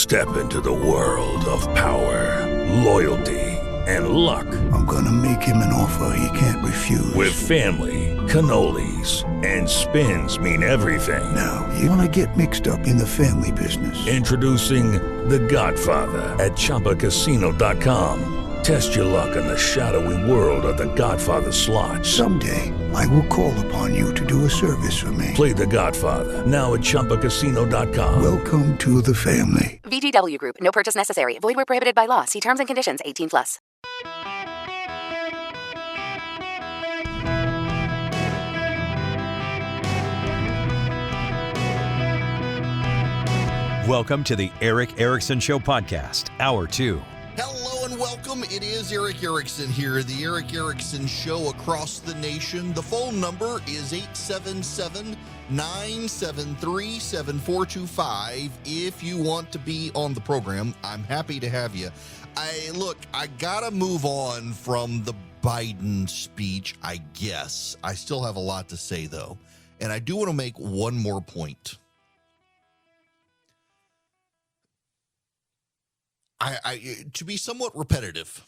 Step into the world of power, loyalty, and luck. I'm gonna make him an offer he can't refuse. With family, cannolis, and spins mean everything. Now, you wanna get mixed up in the family business. Introducing The Godfather at ChumbaCasino.com. Test your luck in the shadowy world of The Godfather slot. Someday, I will call upon you to do a service for me. Play The Godfather now at ChumbaCasino.com. Welcome to the family. VGW Group. No purchase necessary. Void where prohibited by law. See terms and conditions. 18+. Welcome to the Eric Erickson Show podcast, Hour 2. Hello and welcome. It is Eric Erickson here, the Eric Erickson Show across the nation. The phone number is 877-973-7425. If you want to be on the program, I'm happy to have you. I gotta move on from the Biden speech, I guess. I still have a lot to say, though. And I do want to make one more point. To be somewhat repetitive,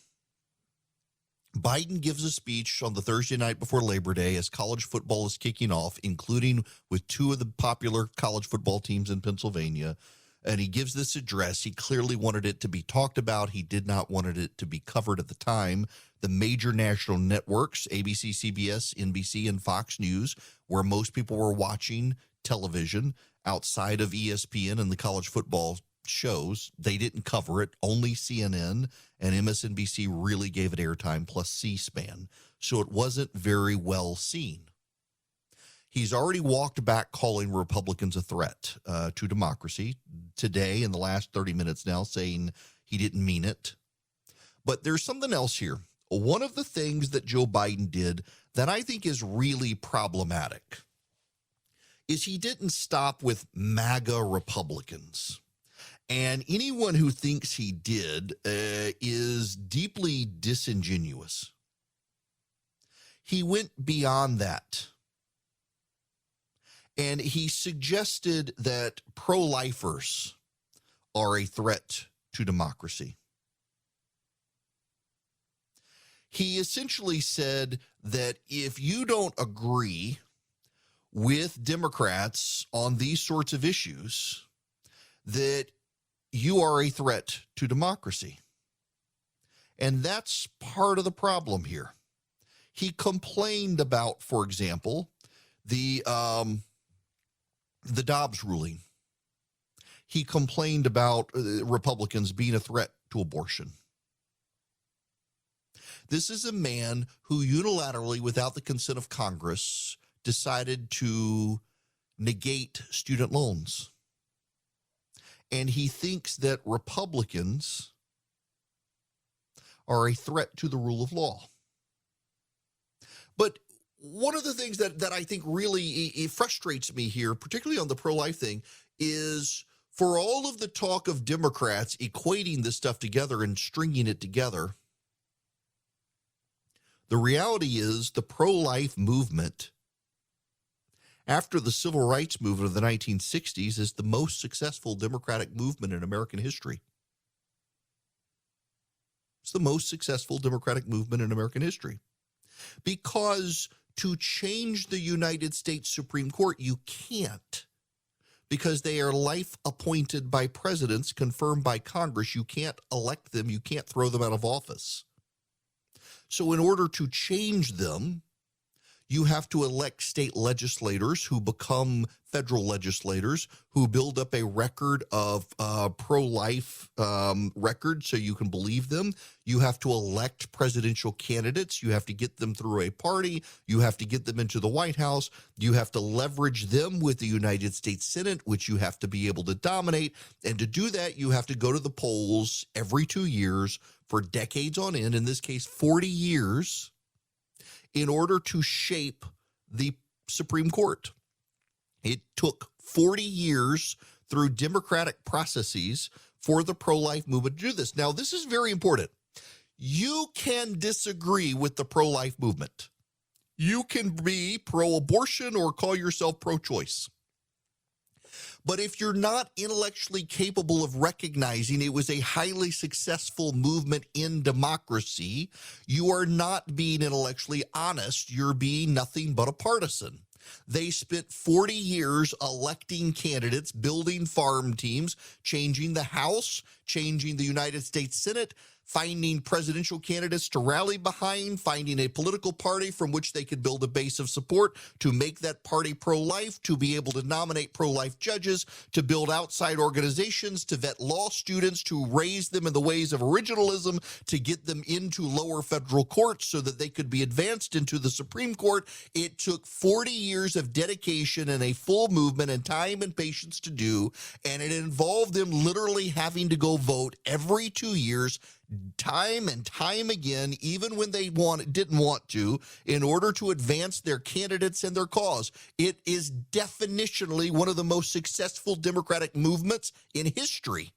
Biden gives a speech on the Thursday night before Labor Day as college football is kicking off, including with two of the popular college football teams in Pennsylvania. And he gives this address. He clearly wanted it to be talked about. He did not want it to be covered at the time. The major national networks, ABC, CBS, NBC, and Fox News, where most people were watching television outside of ESPN and the college football shows, they didn't cover it. Only CNN and MSNBC really gave it airtime, plus C-SPAN. So it wasn't very well seen. He's already walked back calling Republicans a threat to democracy today in the last 30 minutes now, saying he didn't mean it. But there's something else here. One of the things that Joe Biden did that I think is really problematic is he didn't stop with MAGA Republicans. And anyone who thinks he did is deeply disingenuous. He went beyond that. And he suggested that pro-lifers are a threat to democracy. He essentially said that if you don't agree with Democrats on these sorts of issues, that you are a threat to democracy. And that's part of the problem here. He complained about, for example, the Dobbs ruling. He complained about Republicans being a threat to abortion. This is a man who unilaterally, without the consent of Congress, decided to negate student loans. And he thinks that Republicans are a threat to the rule of law. But one of the things that I think really it frustrates me here, particularly on the pro-life thing, is for all of the talk of Democrats equating this stuff together and stringing it together, the reality is the pro-life movement after the civil rights movement of the 1960s is the most successful Democratic movement in American history. It's the most successful Democratic movement in American history. Because to change the United States Supreme Court, you can't. Because they are life appointed by presidents, confirmed by Congress. You can't elect them. You can't throw them out of office. So in order to change them, you have to elect state legislators who become federal legislators, who build up a record of pro-life record so you can believe them. You have to elect presidential candidates. You have to get them through a party. You have to get them into the White House. You have to leverage them with the United States Senate, which you have to be able to dominate. And to do that, you have to go to the polls every 2 years for decades on end, in this case, 40 years, in order to shape the Supreme Court. It took 40 years through democratic processes for the pro-life movement to do this. Now, this is very important. You can disagree with the pro-life movement. You can be pro-abortion or call yourself pro-choice. But if you're not intellectually capable of recognizing it was a highly successful movement in democracy, you are not being intellectually honest. You're being nothing but a partisan. They spent 40 years electing candidates, building farm teams, changing the House, changing the United States Senate, finding presidential candidates to rally behind, finding a political party from which they could build a base of support, to make that party pro-life, to be able to nominate pro-life judges, to build outside organizations, to vet law students, to raise them in the ways of originalism, to get them into lower federal courts so that they could be advanced into the Supreme Court. It took 40 years of dedication and a full movement and time and patience to do, and it involved them literally having to go vote every 2 years, time and time again, even when they didn't want to, in order to advance their candidates and their cause. It is definitionally one of the most successful Democratic movements in history.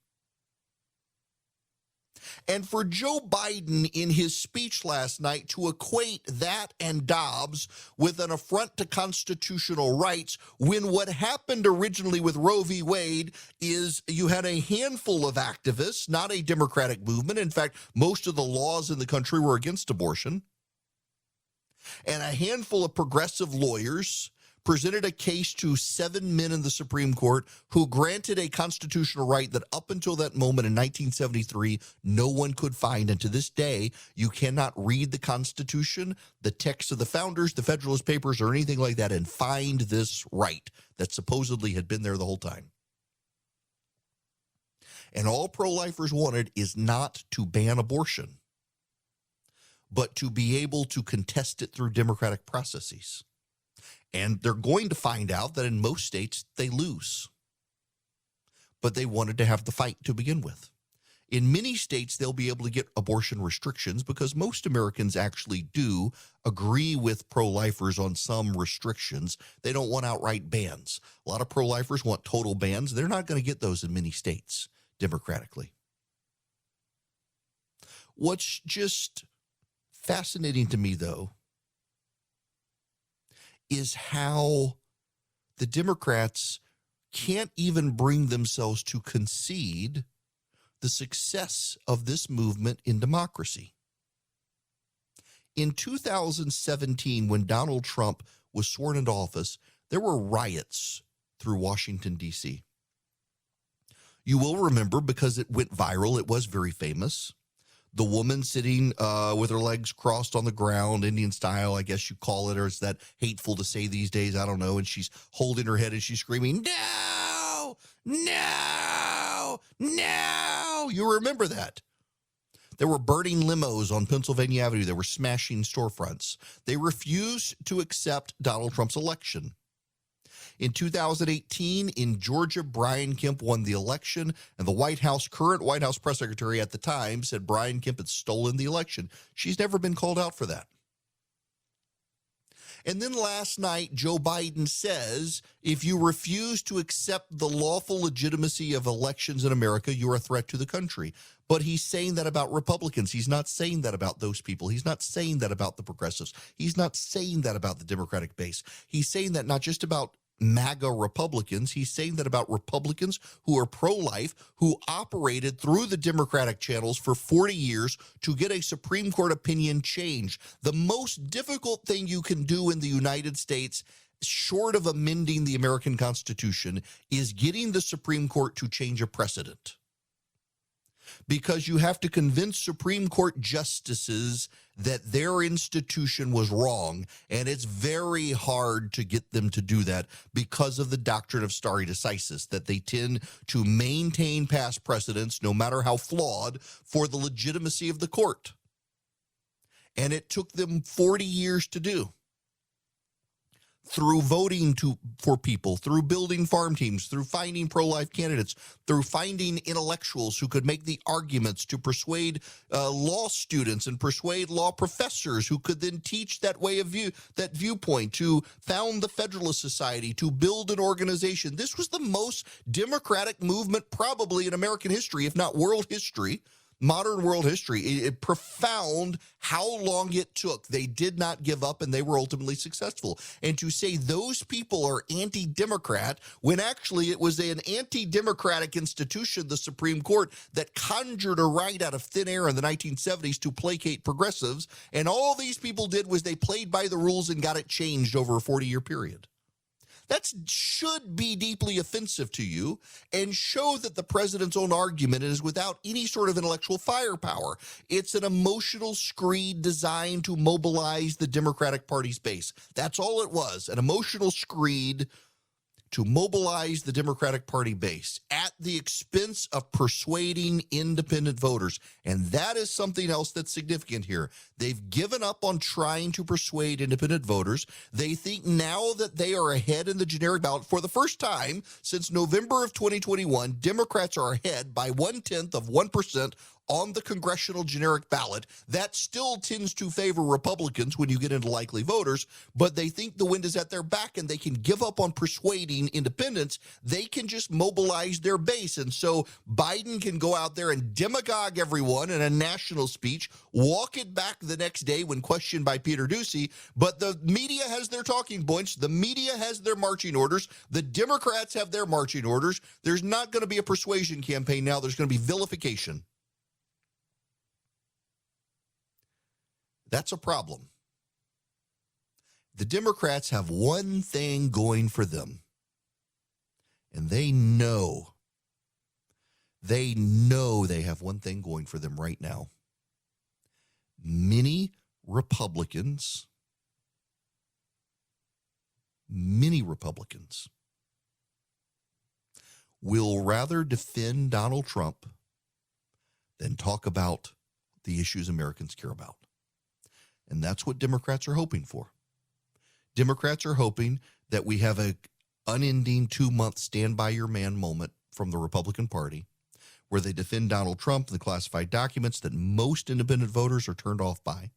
And for Joe Biden in his speech last night to equate that and Dobbs with an affront to constitutional rights, when what happened originally with Roe v. Wade is you had a handful of activists, not a Democratic movement. In fact, most of the laws in the country were against abortion. And a handful of progressive lawyers presented a case to 7 men in the Supreme Court who granted a constitutional right that up until that moment in 1973, no one could find. And to this day, you cannot read the Constitution, the text of the founders, the Federalist Papers, or anything like that and find this right that supposedly had been there the whole time. And all pro-lifers wanted is not to ban abortion, but to be able to contest it through democratic processes. And they're going to find out that in most states they lose. But they wanted to have the fight to begin with. In many states, they'll be able to get abortion restrictions because most Americans actually do agree with pro-lifers on some restrictions. They don't want outright bans. A lot of pro-lifers want total bans. They're not going to get those in many states democratically. What's just fascinating to me, though, is how the Democrats can't even bring themselves to concede the success of this movement in democracy. In 2017, when Donald Trump was sworn into office, there were riots through Washington, D.C. You will remember, because it went viral, it was very famous. The woman sitting with her legs crossed on the ground, Indian style, I guess you call it, or is that hateful to say these days? I don't know. And she's holding her head and she's screaming, "No, no, no." You remember that. There were burning limos on Pennsylvania Avenue. They were smashing storefronts. They refused to accept Donald Trump's election. In 2018, in Georgia, Brian Kemp won the election, and the current White House press secretary at the time said Brian Kemp had stolen the election. She's never been called out for that. And then last night, Joe Biden says, if you refuse to accept the lawful legitimacy of elections in America, you're a threat to the country. But he's saying that about Republicans. He's not saying that about those people. He's not saying that about the progressives. He's not saying that about the Democratic base. He's saying that not just about MAGA Republicans. He's saying that about Republicans who are pro-life, who operated through the Democratic channels for 40 years to get a Supreme Court opinion change. The most difficult thing you can do in the United States, short of amending the American Constitution, is getting the Supreme Court to change a precedent. Because you have to convince Supreme Court justices that their institution was wrong, and it's very hard to get them to do that because of the doctrine of stare decisis, that they tend to maintain past precedents, no matter how flawed, for the legitimacy of the court. And it took them 40 years to do. Through voting for people, through building farm teams, through finding pro-life candidates, through finding intellectuals who could make the arguments to persuade law students and persuade law professors who could then teach that way of that viewpoint, to found the Federalist Society, to build an organization. This was the most democratic movement probably in American history, if not world history. modern world history. It profound how long it took. They did not give up, and they were ultimately successful. And to say those people are anti-democrat when actually it was an anti-democratic institution, the Supreme Court, that conjured a right out of thin air in the 1970s to placate progressives, and all these people did was they played by the rules and got it changed over a 40-year period. That should be deeply offensive to you and show that the president's own argument is without any sort of intellectual firepower. It's an emotional screed designed to mobilize the Democratic Party's base. That's all it was, an emotional screed to mobilize the Democratic Party base at the expense of persuading independent voters. And that is something else that's significant here. They've given up on trying to persuade independent voters. They think now that they are ahead in the generic ballot. For the first time since November of 2021, Democrats are ahead by 0.1% on the congressional generic ballot. That still tends to favor Republicans when you get into likely voters, but they think the wind is at their back and they can give up on persuading independents. They can just mobilize their base. And so Biden can go out there and demagogue everyone in a national speech, walk it back the next day when questioned by Peter Doocy, but the media has their talking points. The media has their marching orders. The Democrats have their marching orders. There's not going to be a persuasion campaign now. There's going to be vilification. That's a problem. The Democrats have one thing going for them, and they know they have one thing going for them right now. Many Republicans will rather defend Donald Trump than talk about the issues Americans care about. And that's what Democrats are hoping for. Democrats are hoping that we have an unending 2-month stand by your man moment from the Republican Party where they defend Donald Trump and the classified documents that most independent voters are turned off by.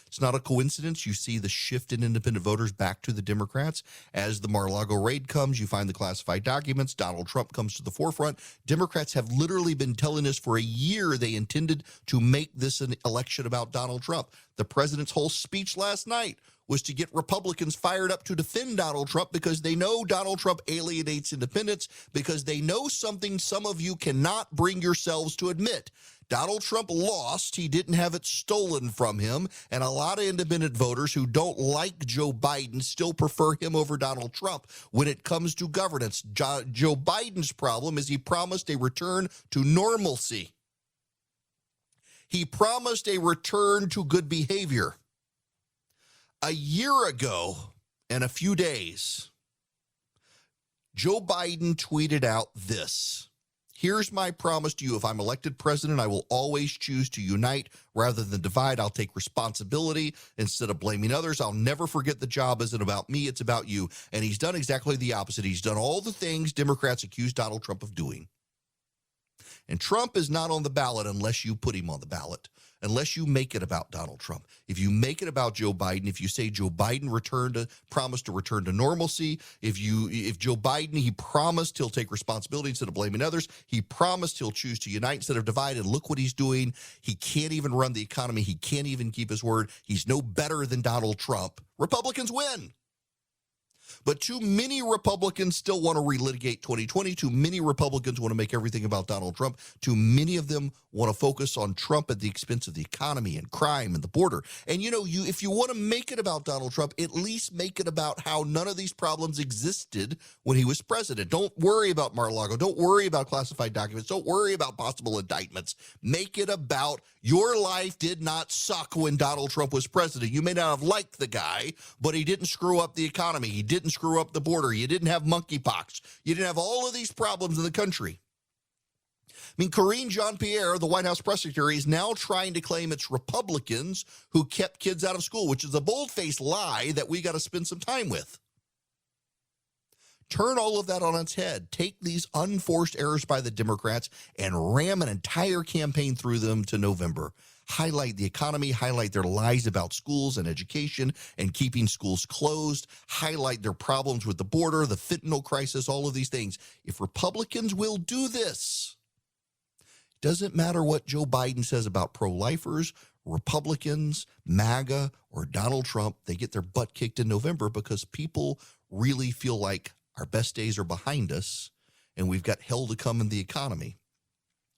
It's not a coincidence you see the shift in independent voters back to the Democrats. As the Mar-a-Lago raid comes, you find the classified documents. Donald Trump comes to the forefront. Democrats have literally been telling us for a year they intended to make this an election about Donald Trump. The president's whole speech last night was to get Republicans fired up to defend Donald Trump because they know Donald Trump alienates independents, because they know something some of you cannot bring yourselves to admit. Donald Trump lost. He didn't have it stolen from him. And a lot of independent voters who don't like Joe Biden still prefer him over Donald Trump when it comes to governance. Joe Biden's problem is he promised a return to normalcy. He promised a return to good behavior. A year ago and a few days, Joe Biden tweeted out this. Here's my promise to you. If I'm elected president, I will always choose to unite rather than divide. I'll take responsibility instead of blaming others. I'll never forget the job isn't about me, it's about you. And he's done exactly the opposite. He's done all the things Democrats accuse Donald Trump of doing. And Trump is not on the ballot unless you put him on the ballot, unless you make it about Donald Trump. If you make it about Joe Biden, if you say Joe Biden promised to return to normalcy, if Joe Biden, he promised he'll take responsibility instead of blaming others, he promised he'll choose to unite instead of divide, and look what he's doing. He can't even run the economy. He can't even keep his word. He's no better than Donald Trump. Republicans win. But too many Republicans still want to relitigate 2020. Too many Republicans want to make everything about Donald Trump. Too many of them want to focus on Trump at the expense of the economy and crime and the border. And, if you want to make it about Donald Trump, at least make it about how none of these problems existed when he was president. Don't worry about Mar-a-Lago. Don't worry about classified documents. Don't worry about possible indictments. Make it about your life did not suck when Donald Trump was president. You may not have liked the guy, but he didn't screw up the economy. He didn't screw up the border. You didn't have monkeypox. You didn't have all of these problems in the country. I mean, Karine Jean-Pierre, the White House press secretary, is now trying to claim it's Republicans who kept kids out of school, which is a bold-faced lie that we got to spend some time with. Turn all of that on its head. Take these unforced errors by the Democrats and ram an entire campaign through them to November. Highlight the economy, highlight their lies about schools and education and keeping schools closed, highlight their problems with the border, the fentanyl crisis, all of these things. If Republicans will do this, Doesn't matter what Joe Biden says about pro-lifers, Republicans, MAGA, or Donald Trump. They get their butt kicked in November because people really feel like our best days are behind us and we've got hell to come in the economy.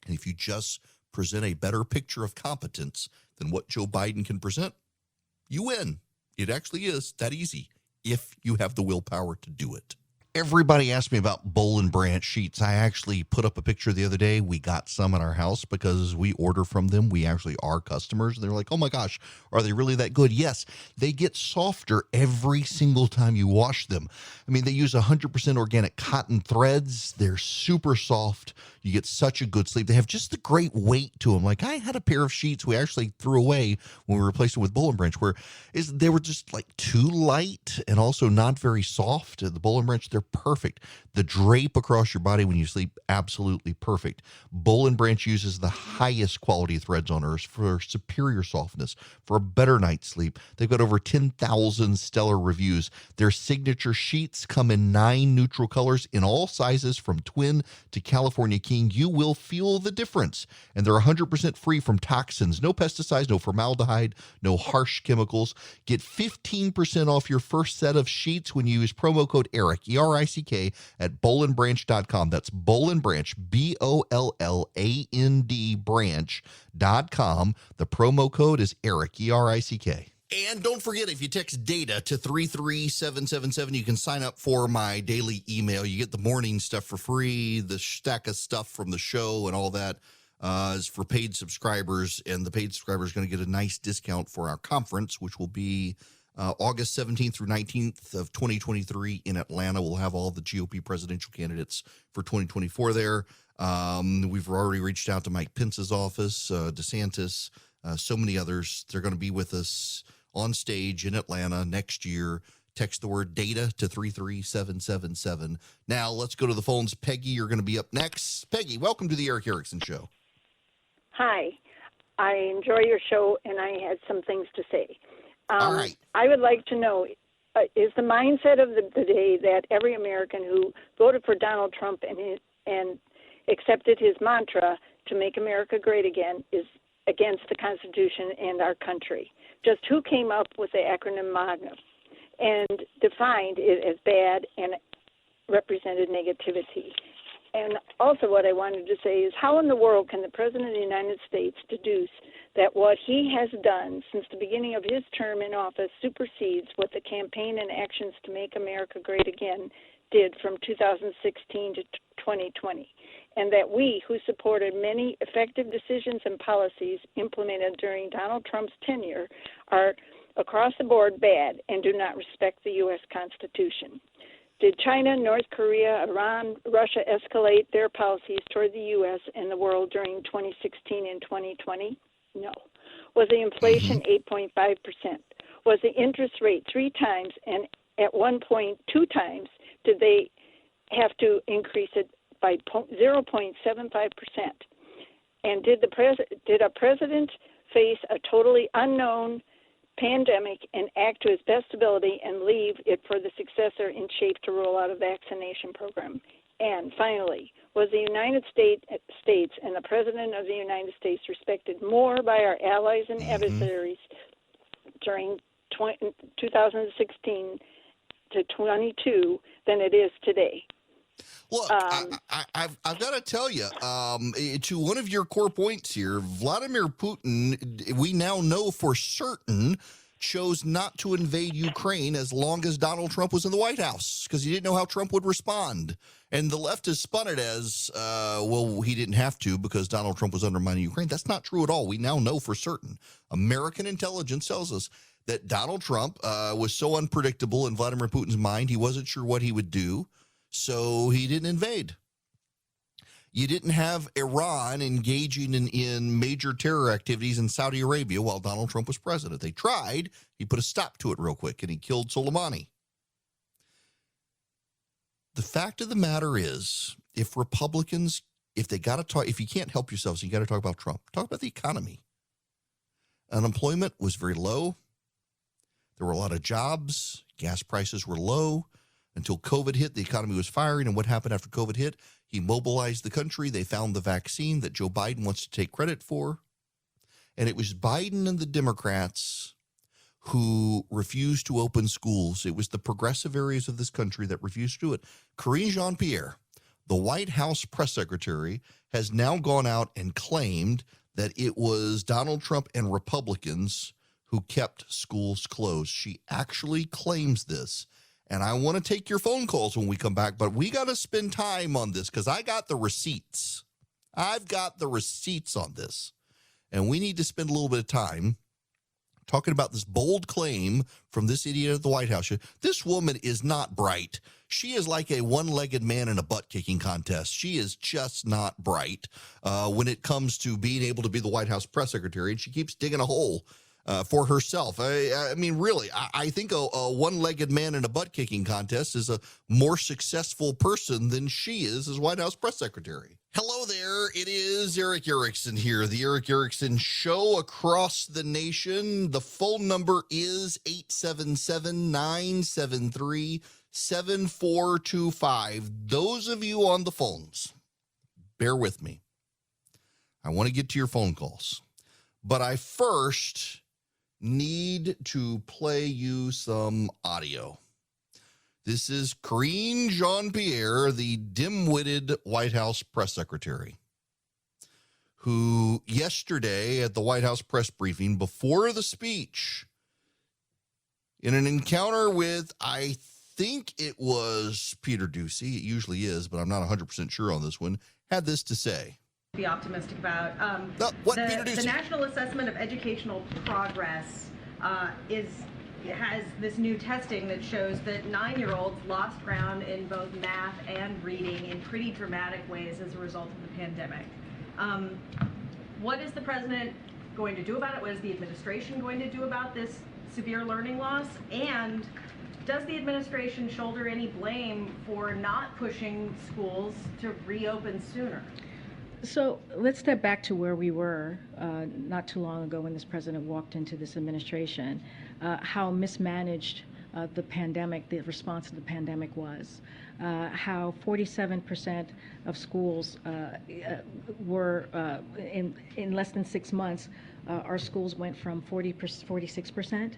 And if you just present a better picture of competence than what Joe Biden can present, you win. It actually is that easy if you have the willpower to do it. Everybody asked me about Boll and Branch sheets. I actually put up a picture the other day. We got some in our house because we order from them. We actually are customers. They're like, oh my gosh, are they really that good? Yes, they get softer every single time you wash them. I mean, they use 100% organic cotton threads. They're super soft. You get such a good sleep. They have just a great weight to them. Like I had a pair of sheets we actually threw away when we replaced them with Boll and Branch, where they were just like too light and also not very soft. The Boll and Branch, they're perfect. The drape across your body when you sleep, absolutely perfect. Boll and Branch uses the highest quality threads on earth for superior softness, for a better night's sleep. They've got over 10,000 stellar reviews. Their signature sheets come in 9 neutral colors in all sizes from twin to California King. You will feel the difference. And they're 100% free from toxins, no pesticides, no formaldehyde, no harsh chemicals. Get 15% off your first set of sheets when you use promo code ERIC, ERICK, at bollandbranch.com. That's Boll and Branch, BOLLAND branch.com. The promo code is ERIC, ERICK. And don't forget, if you text DATA to 33777, you can sign up for my daily email. You get the morning stuff for free, the stack of stuff from the show and all that is for paid subscribers. And the paid subscribers are going to get a nice discount for our conference, which will be August 17th through 19th of 2023 in Atlanta. We'll have all the GOP presidential candidates for 2024 there. We've already reached out to Mike Pence's office, DeSantis, so many others. They're going to be with us on stage in Atlanta next year. Text the word DATA to 33777. Now, let's go to the phones. Peggy, you're going to be up next. Peggy, welcome to the Eric Erickson Show. Hi. I enjoy your show, and I had some things to say. All right. I would like to know, is the mindset of the day that every American who voted for Donald Trump and accepted his mantra to make America great again is against the Constitution and our country? Just who came up with the acronym MAGA and defined it as bad and represented negativity? And also what I wanted to say is, how in the world can the President of the United States deduce that what he has done since the beginning of his term in office supersedes what the campaign and actions to make America great again did from 2016 to 2020? And that we, who supported many effective decisions and policies implemented during Donald Trump's tenure, are across the board bad and do not respect the U.S. Constitution. Did China, North Korea, Iran, Russia escalate their policies toward the U.S. and the world during 2016 and 2020? No. Was the inflation 8.5%? Was the interest rate 3 times, and at one point 2 times did they have to increase it by 0.75%? And did a president face a totally unknown pandemic and act to his best ability and leave it for the successor in shape to roll out a vaccination program? And finally, was the United States and the President of the United States respected more by our allies and adversaries during 2016 to 22 than it is today? Look, I've got to tell you, to one of your core points here, Vladimir Putin, we now know for certain, chose not to invade Ukraine as long as Donald Trump was in the White House because he didn't know how Trump would respond. And the left has spun it as, well, he didn't have to because Donald Trump was undermining Ukraine. That's not true at all. We now know for certain. American intelligence tells us that Donald Trump was so unpredictable in Vladimir Putin's mind, he wasn't sure what he would do. So he didn't invade. You didn't have Iran engaging in major terror activities in Saudi Arabia while Donald Trump was president. They tried. He put a stop to it real quick, and he killed Soleimani. The fact of the matter is, if Republicans, if you can't help yourselves, you got to talk about Trump. Talk about the economy. Unemployment was very low. There were a lot of jobs. Gas prices were low. Until COVID hit, the economy was firing. And what happened after COVID hit? He mobilized the country. They found the vaccine that Joe Biden wants to take credit for. And it was Biden and the Democrats who refused to open schools. It was the progressive areas of this country that refused to do it. Karine Jean-Pierre, the White House press secretary, has now gone out and claimed that it was Donald Trump and Republicans who kept schools closed. She actually claims this. And I want to take your phone calls when we come back, but we got to spend time on this because I got the receipts. I've got the receipts on this. And we need to spend a little bit of time talking about this bold claim from this idiot at the White House. This woman is not bright. She is like a one-legged man in a butt-kicking contest. She is just not bright when it comes to being able to be the White House press secretary, and she keeps digging a hole for herself. I mean, really, I think a one-legged man in a butt-kicking contest is a more successful person than she is as White House press secretary. Hello there. It is Eric Erickson here, the Eric Erickson Show across the nation. The phone number is 877-973-7425. Those of you on the phones, bear with me. I want to get to your phone calls, but I first need to play you some audio. This is Karine Jean-Pierre, the dim-witted White House press secretary, who yesterday at the White House press briefing before the speech, in an encounter with, I think it was Peter Doocy, it usually is, but I'm not 100% sure on this one, had this to say. Be optimistic about. Peter Doocy? The National Assessment of Educational Progress has this new testing that shows that 9-year-olds lost ground in both math and reading in pretty dramatic ways as a result of the pandemic. What is the president going to do about it? What is the administration going to do about this severe learning loss? And does the administration shoulder any blame for not pushing schools to reopen sooner? So let's step back to where we were not too long ago when this president walked into this administration, how mismanaged the pandemic, the response to the pandemic was, how 47% of schools were, in less than 6 months, our schools went from 46%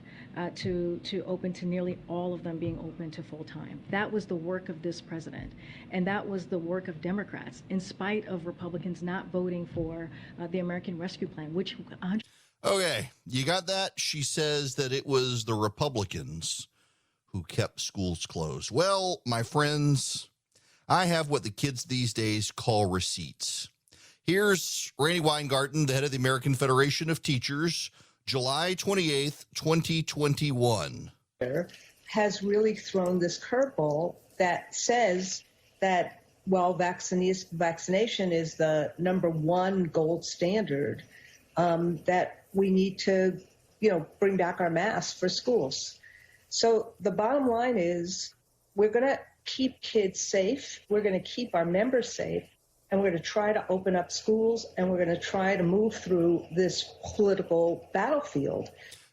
to open to nearly all of them being open to full time. That was the work of this president, and that was the work of Democrats, in spite of Republicans not voting for the American Rescue Plan, which. Okay, you got that? She says that it was the Republicans who kept schools closed. Well, my friends, I have what the kids these days call receipts. Here's Randy Weingarten, the head of the American Federation of Teachers, July 28th, 2021. Has really thrown this curveball that says that while vaccination is the number one gold standard, that we need to, bring back our masks for schools. So the bottom line is we're going to keep kids safe. We're going to keep our members safe. And we're going to try to open up schools, and we're going to try to move through this political battlefield.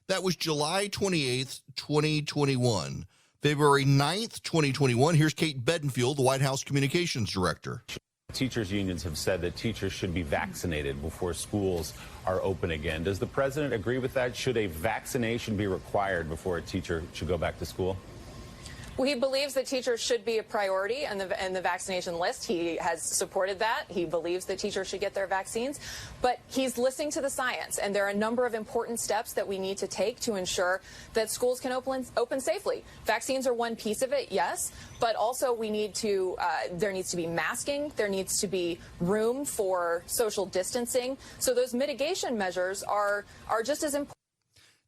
That was July 28th, 2021. February 9th, 2021. Here's Kate Bedingfield, the White House Communications Director. Teachers unions have said that teachers should be vaccinated before schools are open again. Does the president agree with that? Should a vaccination be required before a teacher should go back to school? Well, he believes that teachers should be a priority in the vaccination list. He has supported that. He believes that teachers should get their vaccines. But he's listening to the science, and there are a number of important steps that we need to take to ensure that schools can open safely. Vaccines are one piece of it, yes, but also we need to, there needs to be masking. There needs to be room for social distancing. So those mitigation measures are just as important.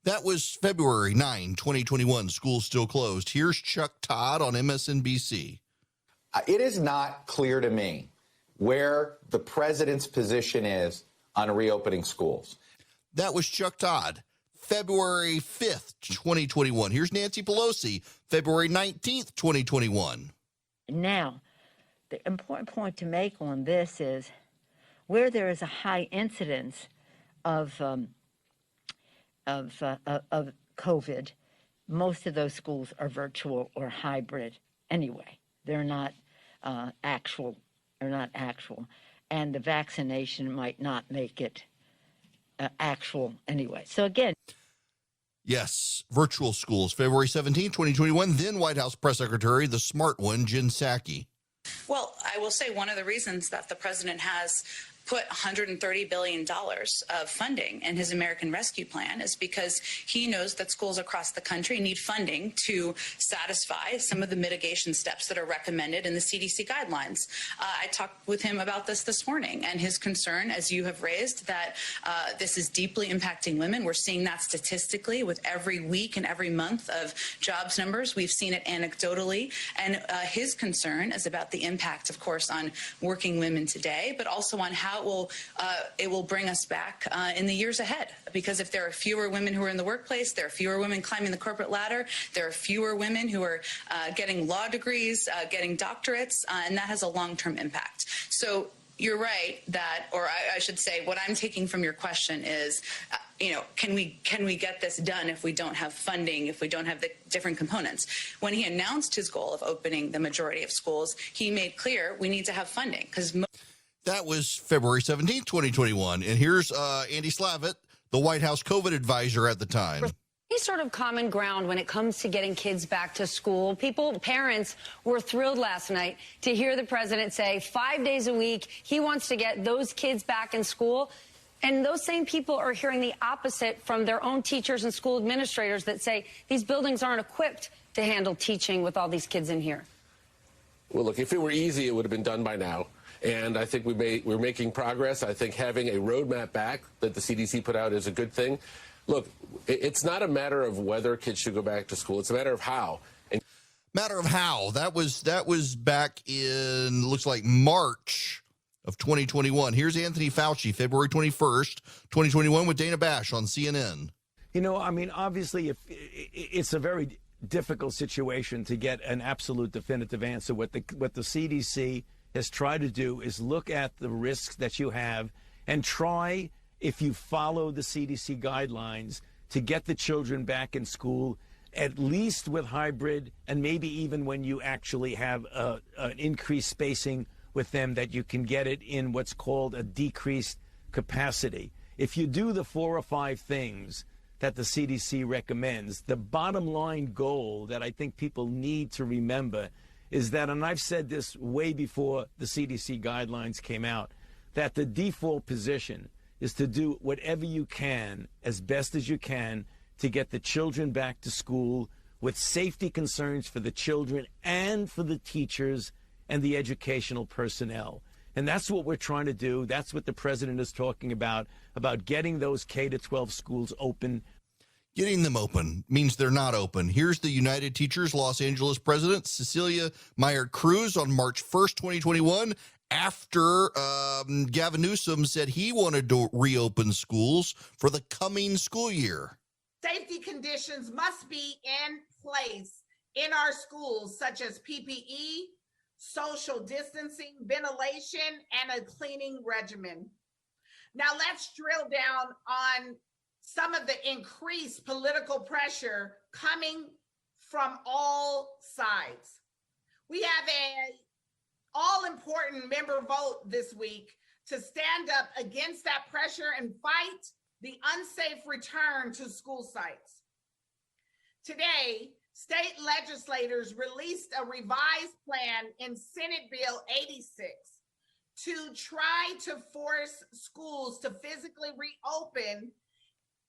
That was February 9, 2021. Schools still closed. Here's Chuck Todd on MSNBC. It is not clear to me where the president's position is on reopening schools. That was Chuck Todd. February 5th, 2021. Here's Nancy Pelosi, February 19th, 2021. Now, the important point to make on this is where there is a high incidence of COVID, most of those schools are virtual or hybrid anyway. They're not actual are not actual, and the vaccination might not make it actual anyway. So again. Yes, virtual schools, February 17, 2021. Then White House Press Secretary, the smart one, Jen Psaki. Well, I will say one of the reasons that the president has put $130 billion of funding in his American Rescue Plan is because he knows that schools across the country need funding to satisfy some of the mitigation steps that are recommended in the CDC guidelines. I talked with him about this morning, and his concern, as you have raised, that this is deeply impacting women. We're seeing that statistically with every week and every month of jobs numbers. We've seen it anecdotally, and his concern is about the impact, of course, on working women today, but also on how it will bring us back in the years ahead. Because if there are fewer women who are in the workplace, there are fewer women climbing the corporate ladder, there are fewer women who are getting law degrees, getting doctorates, and that has a long-term impact. So you're right that, or I should say, what I'm taking from your question is, can we get this done if we don't have funding, if we don't have the different components? When he announced his goal of opening the majority of schools, he made clear we need to have funding because. That was February 17th, 2021. And here's Andy Slavitt, the White House COVID advisor at the time. Any sort of common ground when it comes to getting kids back to school. Parents were thrilled last night to hear the president say 5 days a week he wants to get those kids back in school. And those same people are hearing the opposite from their own teachers and school administrators that say these buildings aren't equipped to handle teaching with all these kids in here. Well, look, if it were easy, it would have been done by now. And I think we're making progress. I think having a roadmap back that the CDC put out is a good thing. Look, it's not a matter of whether kids should go back to school. It's a matter of how. And matter of how. That was back in, looks like March of 2021. Here's Anthony Fauci, February 21st, 2021, with Dana Bash on CNN. Obviously, if it's a very difficult situation to get an absolute definitive answer. What the CDC has tried to do is look at the risks that you have and try, if you follow the CDC guidelines, to get the children back in school, at least with hybrid, and maybe even when you actually have an increased spacing with them, that you can get it in what's called a decreased capacity. If you do the 4 or 5 things that the CDC recommends, the bottom line goal that I think people need to remember is that, and I've said this way before the CDC guidelines came out, that the default position is to do whatever you can, as best as you can, to get the children back to school with safety concerns for the children and for the teachers and the educational personnel. And that's what we're trying to do. That's what the president is talking about getting those K-12 schools open. Getting them open means they're not open. Here's the United Teachers Los Angeles president, Cecilia Meyer Cruz, on March 1st, 2021, after Gavin Newsom said he wanted to reopen schools for the coming school year. Safety conditions must be in place in our schools, such as PPE, social distancing, ventilation, and a cleaning regimen. Now let's drill down on some of the increased political pressure coming from all sides. We have an all-important member vote this week to stand up against that pressure and fight the unsafe return to school sites. Today, state legislators released a revised plan in Senate Bill 86 to try to force schools to physically reopen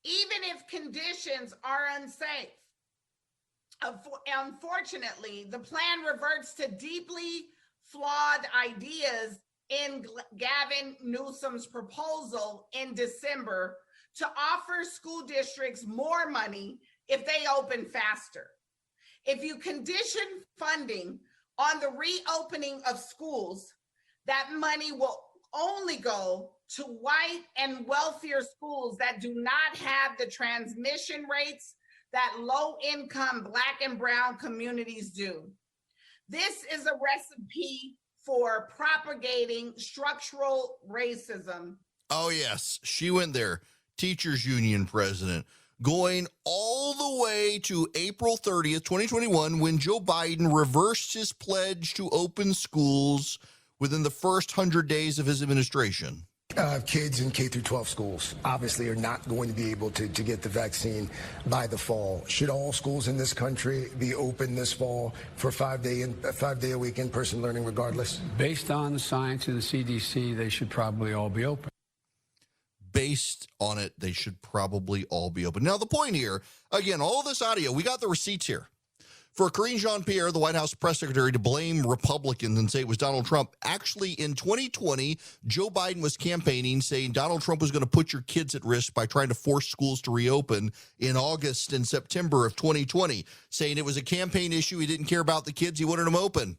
even if conditions are unsafe. Unfortunately, the plan reverts to deeply flawed ideas in Gavin Newsom's proposal in December to offer school districts more money if they open faster. If you condition funding on the reopening of schools, that money will only go to white and wealthier schools that do not have the transmission rates that low-income Black and brown communities do. This is a recipe for propagating structural racism. Oh, yes, she went there. Teachers Union president, going all the way to April 30th, 2021, when Joe Biden reversed his pledge to open schools within the first 100 days of his administration. Kids in K through 12 schools obviously are not going to be able to get the vaccine by the fall. Should all schools in this country be open this fall for 5 day a week in-person learning regardless? Based on the science of the CDC, they should probably all be open. Based on it, they should probably all be open. Now, the point here, again, all this audio, we got the receipts here. For Karine Jean-Pierre, the White House press secretary, to blame Republicans and say it was Donald Trump. Actually, in 2020, Joe Biden was campaigning saying Donald Trump was going to put your kids at risk by trying to force schools to reopen in August and September of 2020, saying it was a campaign issue. He didn't care about the kids. He wanted them open.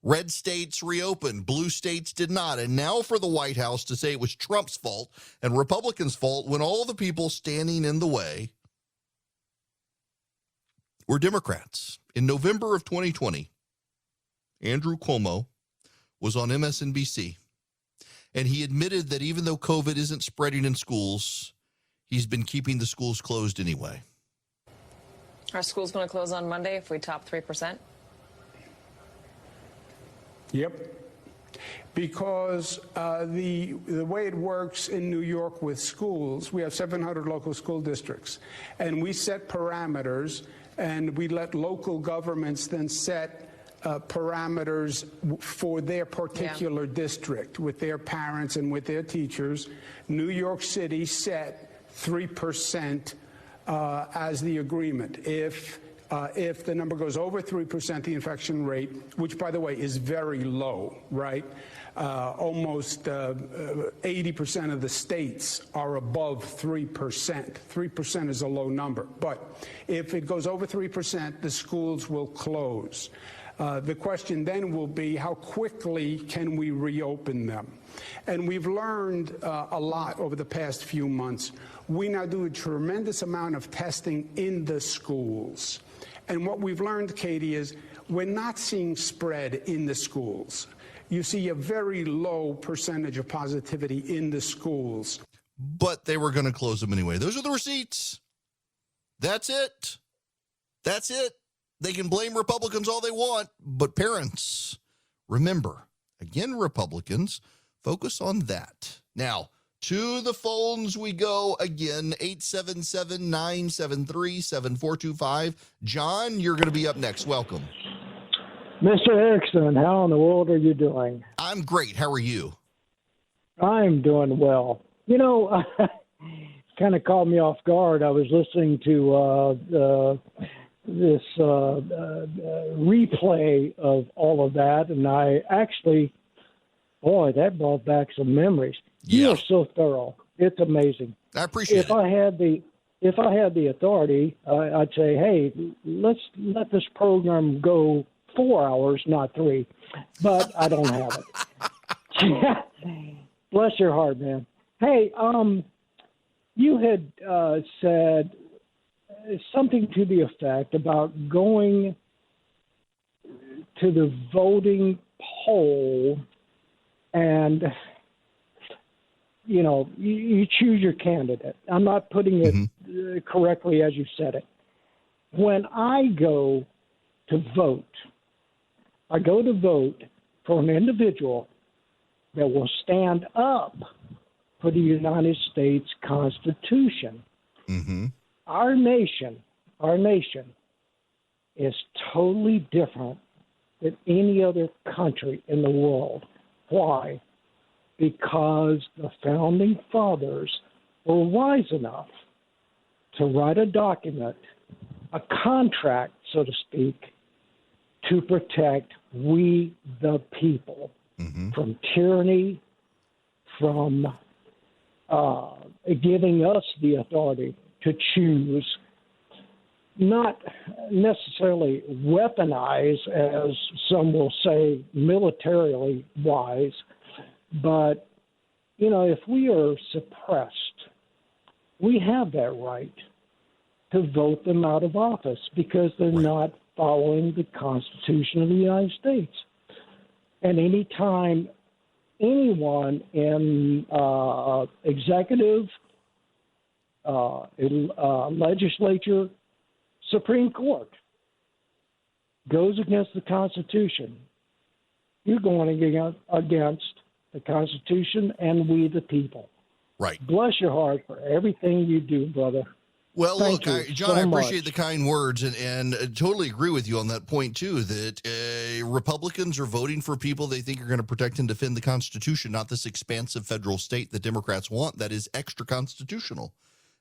Red states reopened. Blue states did not. And now for the White House to say it was Trump's fault and Republicans' fault when all the people standing in the way were Democrats. In November of 2020, Andrew Cuomo was on MSNBC, and he admitted that even though COVID isn't spreading in schools, he's been keeping the schools closed anyway. Are schools going to close on Monday if we top 3%? Yep. Because the way it works in New York with schools, we have 700 local school districts, and we set parameters, and we let local governments then set parameters for their particular district with their parents and with their teachers. New York City set 3% as the agreement. If the number goes over 3%, the infection rate, which, by the way, is very low, right? Almost 80% of the states are above 3%. 3% is a low number. But if it goes over 3%, the schools will close. The question then will be, how quickly can we reopen them? And we've learned a lot over the past few months. We now do a tremendous amount of testing in the schools. And what we've learned, Katie, is we're not seeing spread in the schools. You see a very low percentage of positivity in the schools. But they were going to close them anyway. Those are the receipts. That's it. That's it. They can blame Republicans all they want, but parents, remember, again, Republicans, focus on that. Now, to the phones we go again, 877-973-7425. John, you're going to be up next. Welcome. Mr. Erickson, how in the world are you doing? I'm great. How are you? I'm doing well. You know, kind of caught me off guard. I was listening to this replay of all of that, and I actually, boy, that brought back some memories. Yeah. You are so thorough. It's amazing. I appreciate it. If I had the authority, I'd say, hey, let's let this program go 4 hours, not 3. But I don't have it. Bless your heart, man. Hey, you had said something to the effect about going to the voting poll and, you know, you choose your candidate. I'm not putting it correctly as you said it. When I go to vote, I go to vote for an individual that will stand up for the United States Constitution. Mm-hmm. Our nation is totally different than any other country in the world. Why? Because the founding fathers were wise enough to write a document, a contract, so to speak, to protect we the people from tyranny, from giving us the authority to choose, not necessarily weaponize, as some will say, militarily wise, but, you know, if we are suppressed, we have that right to vote them out of office because they're not following the Constitution of the United States. And any time anyone in executive, legislature, Supreme Court goes against the Constitution, you're going against the Constitution and we the people. Right. Bless your heart for everything you do, brother. Well, Thank look, you John, so I appreciate much. the kind words and totally agree with you on that point, too, that Republicans are voting for people they think are going to protect and defend the Constitution, not this expansive federal state that Democrats want that is extra constitutional.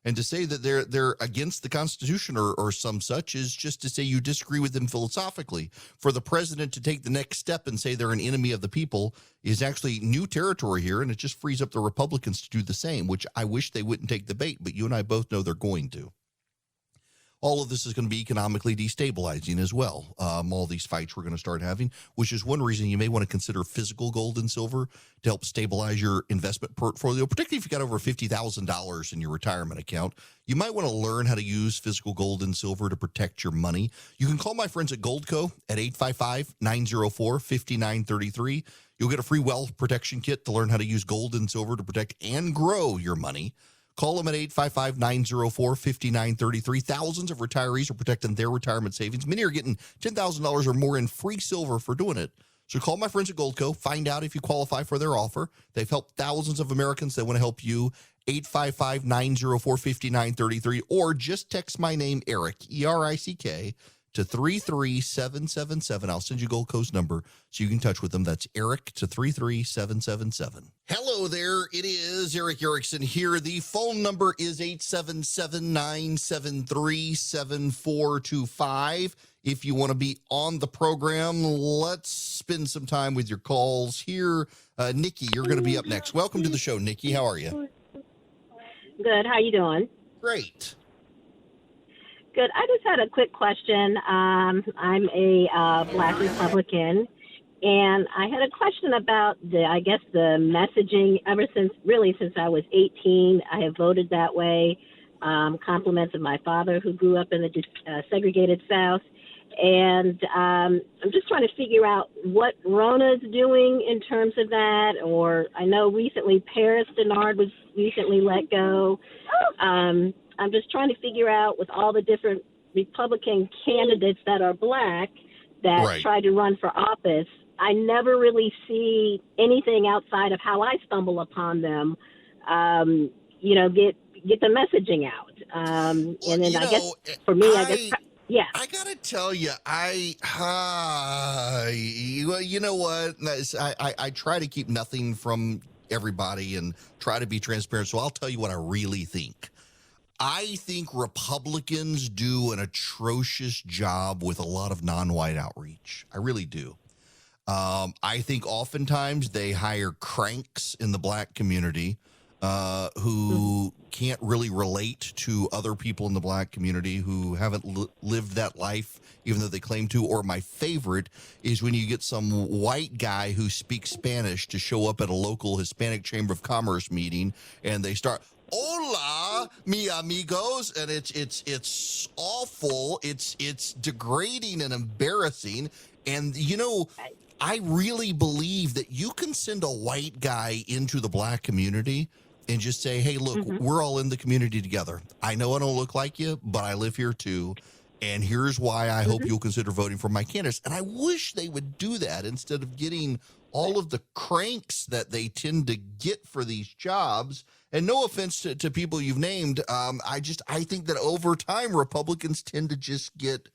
And to say that they're against the Constitution or some such is just to say you disagree with them philosophically. For the president to take the next step and say they're an enemy of the people is actually new territory here, and it just frees up the Republicans to do the same, which I wish they wouldn't take the bait, but you and I both know they're going to. All of this is going to be economically destabilizing as well. All these fights we're going to start having, which is one reason you may want to consider physical gold and silver to help stabilize your investment portfolio, particularly if you got over $50,000 in your retirement account. You might want to learn how to use physical gold and silver to protect your money. You can call my friends at Goldco at 855-904-5933. You'll get a free wealth protection kit to learn how to use gold and silver to protect and grow your money. Call them at 855-904-5933. Thousands of retirees are protecting their retirement savings. Many are getting $10,000 or more in free silver for doing it. So call my friends at Goldco. Find out if you qualify for their offer. They've helped thousands of Americans. They want to help you. 855-904-5933. Or just text my name, Eric, E-R-I-C-K, to 33777. I'll send you Goldco's number so you can touch with them. That's Eric to 33777. Hello there. It is Eric Erickson here. The phone number is 877-973-7425. If you want to be on the program, let's spend some time with your calls here. Nikki, you're going to be up next. Welcome to the show, Nikki. How are you? Good. How you doing? Great. Good. I just had a quick question. I'm a Black Republican, and I had a question about the messaging. Ever since I was 18, I have voted that way. Compliments of my father, who grew up in the segregated South, and I'm just trying to figure out what Rona's doing in terms of that. Or I know recently Paris Denard was recently let go. I'm just trying to figure out, with all the different Republican candidates that are Black that try to run for office, I never really see anything outside of how I stumble upon them, get the messaging out. And then I guess for me, yeah. I got to tell you, you know what? I try to keep nothing from everybody and try to be transparent. So I'll tell you what I really think. I think Republicans do an atrocious job with a lot of non-white outreach. I really do. I think oftentimes they hire cranks in the Black community who can't really relate to other people in the Black community who haven't lived that life, even though they claim to. Or my favorite is when you get some white guy who speaks Spanish to show up at a local Hispanic Chamber of Commerce meeting, and they start, "Hola, mi amigos," and it's awful. It's degrading and embarrassing. And I really believe that you can send a white guy into the Black community and just say, "Hey, look, we're all in the community together. I know I don't look like you, but I live here too. And here's why I hope you'll consider voting for my candidates." And I wish they would do that instead of getting all of the cranks that they tend to get for these jobs. And no offense to people you've named, I think that over time Republicans tend to just get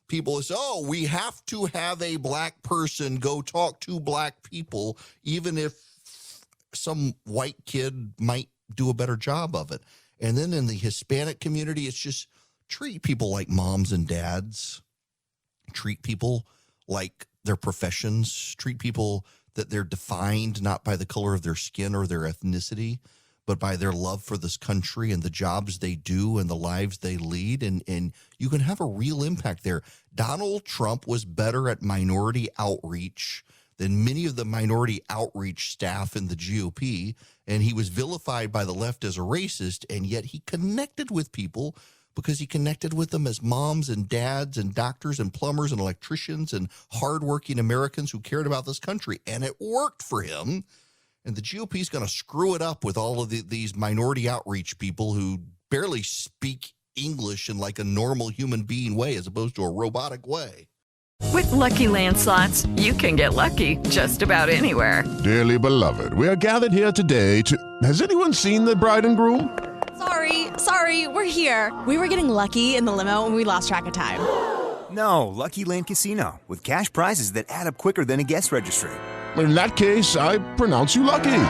people who say, "Oh, we have to have a Black person go talk to Black people, even if some white kid might do a better job of it." And then in the Hispanic community, it's just treat people like moms and dads, treat people like their professions, treat people that they're defined not by the color of their skin or their ethnicity, but by their love for this country and the jobs they do and the lives they lead. And you can have a real impact there. Donald Trump was better at minority outreach than many of the minority outreach staff in the GOP, and he was vilified by the left as a racist, and yet he connected with people because he connected with them as moms and dads and doctors and plumbers and electricians and hardworking Americans who cared about this country, and it worked for him. And the GOP is going to screw it up with all of these minority outreach people who barely speak English in like a normal human being way as opposed to a robotic way. With Lucky Land Slots, you can get lucky just about anywhere. Dearly beloved, we are gathered here today to... Has anyone seen the bride and groom? Sorry, we're here. We were getting lucky in the limo and we lost track of time. No, Lucky Land Casino, with cash prizes that add up quicker than a guest registry. In that case, I pronounce you lucky.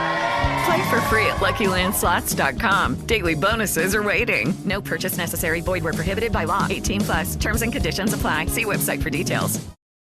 Play for free at LuckyLandSlots.com. Daily bonuses are waiting. No purchase necessary. Void where prohibited by law. 18+. Terms and conditions apply. See website for details.